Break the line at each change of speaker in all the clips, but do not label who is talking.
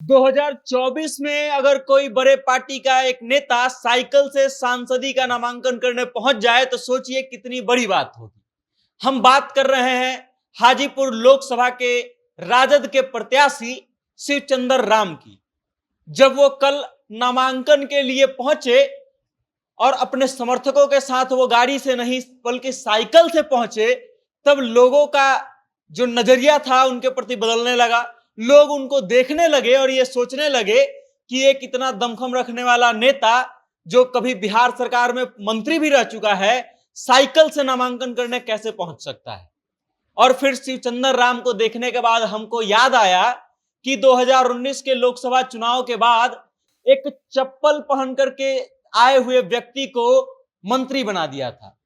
2024 में अगर कोई बड़े पार्टी का एक नेता साइकिल से सांसदी का नामांकन करने पहुंच जाए तो सोचिए कितनी बड़ी बात होगी। हम बात कर रहे हैं हाजीपुर लोकसभा के राजद के प्रत्याशी शिवचंद्र राम की। जब वो कल नामांकन के लिए पहुंचे और अपने समर्थकों के साथ वो गाड़ी से नहीं बल्कि साइकिल से पहुंचे, तब लोगों का जो नजरिया था उनके प्रति बदलने लगा। लोग उनको देखने लगे और ये सोचने लगे कि एक इतना दमखम रखने वाला नेता जो कभी बिहार सरकार में मंत्री भी रह चुका है, साइकिल से नामांकन करने कैसे पहुंच सकता है। और फिर शिवचंद्र राम को देखने के बाद हमको याद आया कि 2019 के लोकसभा चुनाव के बाद एक चप्पल पहन करके आए हुए व्यक्ति को मंत्री बना दिया था।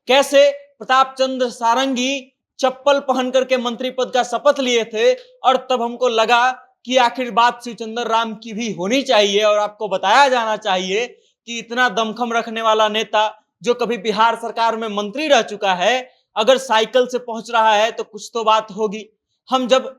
कैसे प्रताप चंद्र सारंगी चप्पल पहन करके मंत्री पद का शपथ लिए थे, और तब हमको लगा कि आखिर बात शिवचंद्र राम की भी होनी चाहिए और आपको बताया जाना चाहिए कि इतना दमखम रखने वाला नेता जो कभी बिहार सरकार में मंत्री रह चुका है, अगर साइकिल से पहुंच रहा है तो कुछ तो बात होगी। हम जब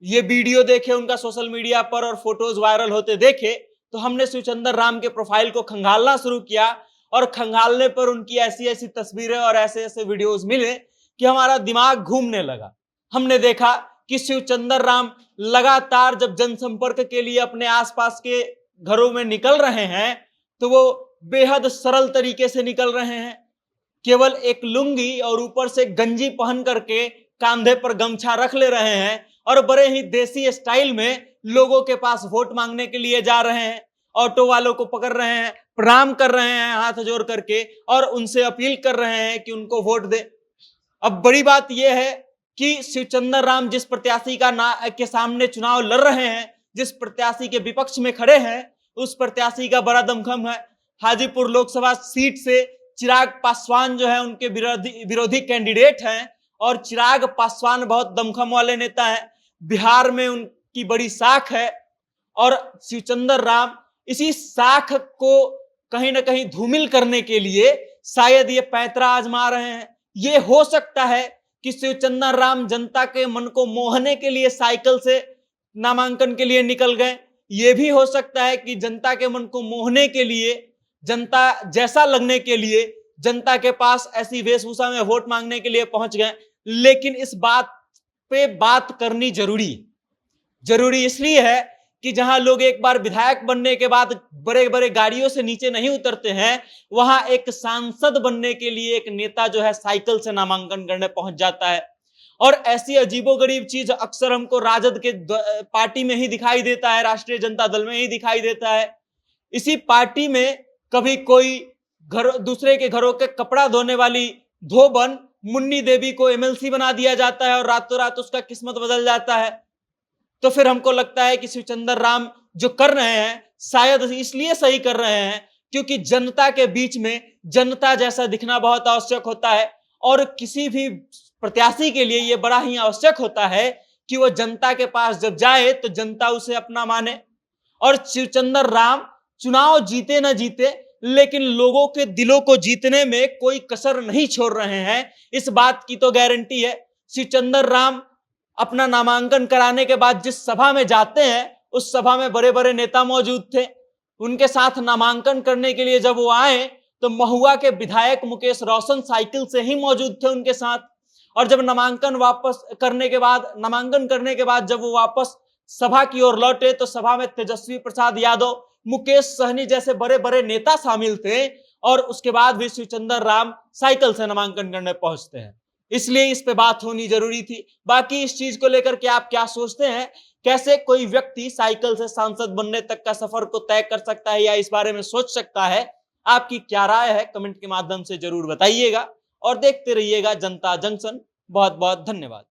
ये वीडियो देखे उनका सोशल मीडिया पर और फोटोज वायरल होते देखे तो हमने शिवचंद्र राम के प्रोफाइल को खंगालना शुरू किया, और खंगालने पर उनकी ऐसी ऐसी तस्वीरें और ऐसे ऐसे वीडियोज मिले कि हमारा दिमाग घूमने लगा। हमने देखा कि शिवचंद्र राम लगातार जब जनसंपर्क के लिए अपने आसपास के घरों में निकल रहे हैं तो वो बेहद सरल तरीके से निकल रहे हैं। केवल एक लुंगी और ऊपर से गंजी पहन करके कांधे पर गमछा रख ले रहे हैं और बड़े ही देसी स्टाइल में लोगों के पास वोट मांगने के लिए जा रहे हैं। ऑटो वालों को पकड़ रहे हैं, प्रणाम कर रहे हैं हाथ जोड़ करके, और उनसे अपील कर रहे हैं कि उनको वोट दे। अब बड़ी बात यह है कि शिवचंद्र राम जिस प्रत्याशी के सामने चुनाव लड़ रहे हैं, जिस प्रत्याशी के विपक्ष में खड़े हैं, उस प्रत्याशी का बड़ा दमखम है। हाजीपुर लोकसभा सीट से चिराग पासवान जो है उनके विरोधी कैंडिडेट हैं, और चिराग पासवान बहुत दमखम वाले नेता हैं। बिहार में उनकी बड़ी साख है, और शिवचंद्र राम इसी साख को कहीं ना कहीं धूमिल करने के लिए शायद ये पैंतरा आजमा रहे हैं। ये हो सकता है कि शिवचंद्र राम जनता के मन को मोहने के लिए साइकिल से नामांकन के लिए निकल गए। ये भी हो सकता है कि जनता के मन को मोहने के लिए, जनता जैसा लगने के लिए जनता के पास ऐसी वेशभूषा में वोट मांगने के लिए पहुंच गए। लेकिन इस बात पे बात करनी जरूरी इसलिए है कि जहां लोग एक बार विधायक बनने के बाद बड़े बड़े गाड़ियों से नीचे नहीं उतरते हैं, वहां एक सांसद बनने के लिए एक नेता जो है साइकिल से नामांकन करने पहुंच जाता है। और ऐसी अजीबोगरीब चीज अक्सर हमको राजद के पार्टी में ही दिखाई देता है, राष्ट्रीय जनता दल में ही दिखाई देता है। इसी पार्टी में कभी कोई दूसरे के घरों के कपड़ा धोने वाली धोबन मुन्नी देवी को एमएलसी बना दिया जाता है और रातों रात उसका किस्मत बदल जाता है। तो फिर हमको लगता है कि शिवचंद्र राम जो कर रहे हैं शायद इसलिए सही कर रहे हैं क्योंकि जनता के बीच में जनता जैसा दिखना बहुत आवश्यक होता है, और किसी भी प्रत्याशी के लिए यह बड़ा ही आवश्यक होता है कि वह जनता के पास जब जाए तो जनता उसे अपना माने। और शिवचंद्र राम चुनाव जीते न जीते लेकिन लोगों के दिलों को जीतने में कोई कसर नहीं छोड़ रहे हैं, इस बात की तो गारंटी है। शिवचंद्र राम अपना नामांकन कराने के बाद जिस सभा में जाते हैं उस सभा में बड़े बड़े नेता मौजूद थे। उनके साथ नामांकन करने के लिए जब वो आए तो महुआ के विधायक मुकेश रोशन साइकिल से ही मौजूद थे उनके साथ। और जब नामांकन करने के बाद जब वो वापस सभा की ओर लौटे तो सभा में तेजस्वी प्रसाद यादव, मुकेश सहनी जैसे बड़े बड़े नेता शामिल थे, और उसके बाद भी शिवचंद्र राम साइकिल से नामांकन करने पहुंचते हैं। इसलिए इस पे बात होनी जरूरी थी। बाकी इस चीज को लेकर के आप क्या सोचते हैं? कैसे कोई व्यक्ति साइकिल से सांसद बनने तक का सफर को तय कर सकता है या इस बारे में सोच सकता है? आपकी क्या राय है कमेंट के माध्यम से जरूर बताइएगा, और देखते रहिएगा जनता जंक्शन। बहुत बहुत धन्यवाद।